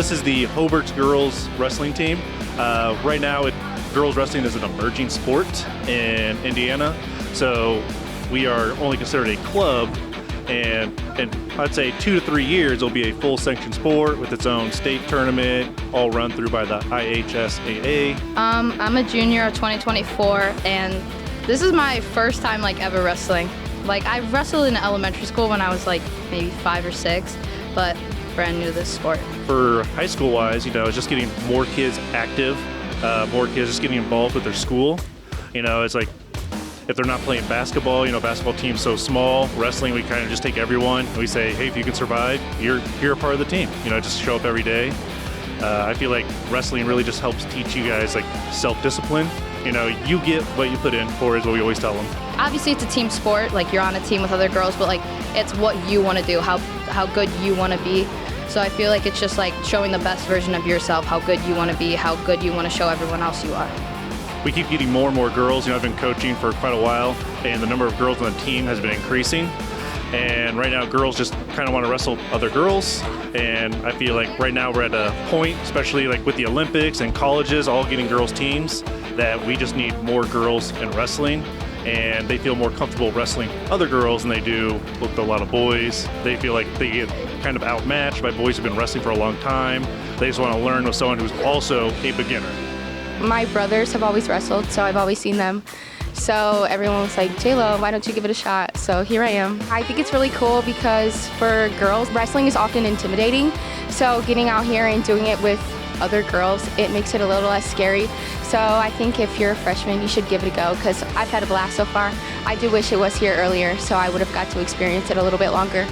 this is the Hobart girls wrestling team. Right now, girls wrestling is an emerging sport in Indiana. So we are only considered a club, and I'd say 2 to 3 years it'll be a full sanctioned sport with its own state tournament, all run through by the IHSAA. I'm a junior of 2024, and this is my first time ever wrestling. I wrestled in elementary school when I was maybe 5 or 6, but brand new to this sport. For high school wise, it's just getting more kids active, more kids just getting involved with their school. It's like if they're not playing basketball, basketball team's so small. Wrestling, we kind of just take everyone and we say, hey, if you can survive, you're a part of the team. Just show up every day. I feel like wrestling really just helps teach you guys self-discipline. You get what you put in for, is what we always tell them. Obviously it's a team sport, you're on a team with other girls, but it's what you want to do, how good you want to be. So I feel like it's just showing the best version of yourself, how good you want to be, how good you want to show everyone else you are. We keep getting more and more girls. I've been coaching for quite a while, and the number of girls on the team has been increasing. And right now, girls just kind of want to wrestle other girls. And I feel like right now we're at a point, especially with the Olympics and colleges all getting girls teams, that we just need more girls in wrestling. And they feel more comfortable wrestling other girls than they do with a lot of boys. They feel like they get kind of outmatched by boys who've been wrestling for a long time. They just want to learn with someone who's also a beginner. My brothers have always wrestled, so I've always seen them. So everyone was like, J-Lo, why don't you give it a shot? So here I am. I think it's really cool because for girls, wrestling is often intimidating. So getting out here and doing it with other girls, it makes it a little less scary. So I think if you're a freshman, you should give it a go because I've had a blast so far. I do wish it was here earlier, so I would have got to experience it a little bit longer.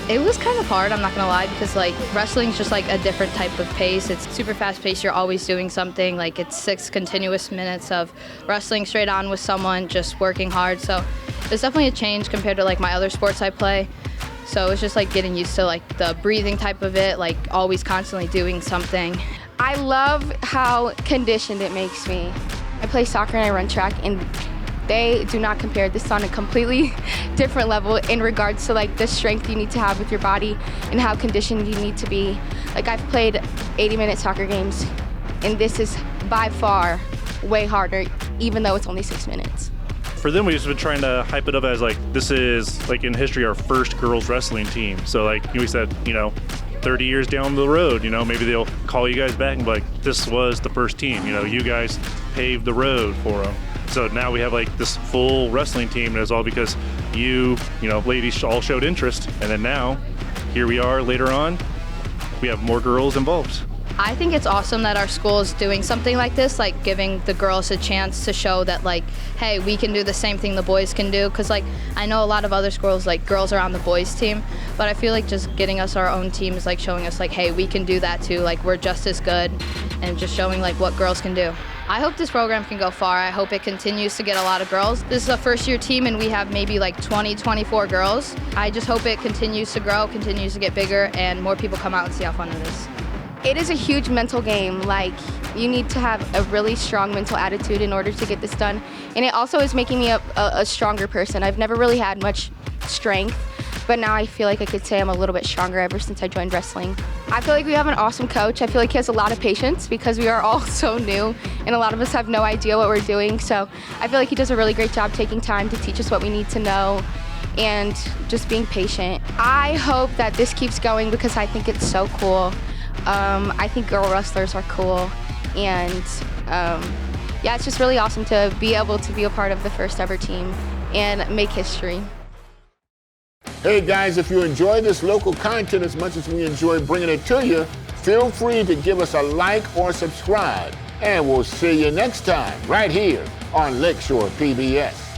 It was kind of hard, I'm not gonna lie, because wrestling's just a different type of pace. It's super fast paced, you're always doing something. It's 6 continuous minutes of wrestling straight on with someone, just working hard. So it's definitely a change compared to my other sports I play. So it's just getting used to the breathing type of it, always constantly doing something. I love how conditioned it makes me. I play soccer and I run track, and they do not compare. This is on a completely different level in regards to the strength you need to have with your body and how conditioned you need to be. I've played 80-minute soccer games, and this is by far way harder, even though it's only 6 minutes. For them, we've just been trying to hype it up as this is in history our first girls wrestling team. So we said, 30 years down the road, maybe they'll call you guys back and be this was the first team. You guys paved the road for them. So now we have this full wrestling team, and it's all because you ladies all showed interest. And then now, here we are later on, we have more girls involved. I think it's awesome that our school is doing something like this, giving the girls a chance to show that hey, we can do the same thing the boys can do. Because I know a lot of other schools, girls are on the boys team, but I feel just getting us our own team is showing us hey, we can do that too. We're just as good, and just showing what girls can do. I hope this program can go far. I hope it continues to get a lot of girls. This is a first-year team, and we have maybe 20, 24 girls. I just hope it continues to grow, continues to get bigger, and more people come out and see how fun it is. It is a huge mental game. You need to have a really strong mental attitude in order to get this done. And it also is making me a stronger person. I've never really had much strength, but now I feel I could say I'm a little bit stronger ever since I joined wrestling. I feel we have an awesome coach. I feel he has a lot of patience because we are all so new and a lot of us have no idea what we're doing. So I feel he does a really great job taking time to teach us what we need to know and just being patient. I hope that this keeps going because I think it's so cool. I think girl wrestlers are cool, and yeah, it's just really awesome to be able to be a part of the first ever team and make history. Hey guys, if you enjoy this local content as much as we enjoy bringing it to you, feel free to give us a like or subscribe, and we'll see you next time right here on Lakeshore PBS.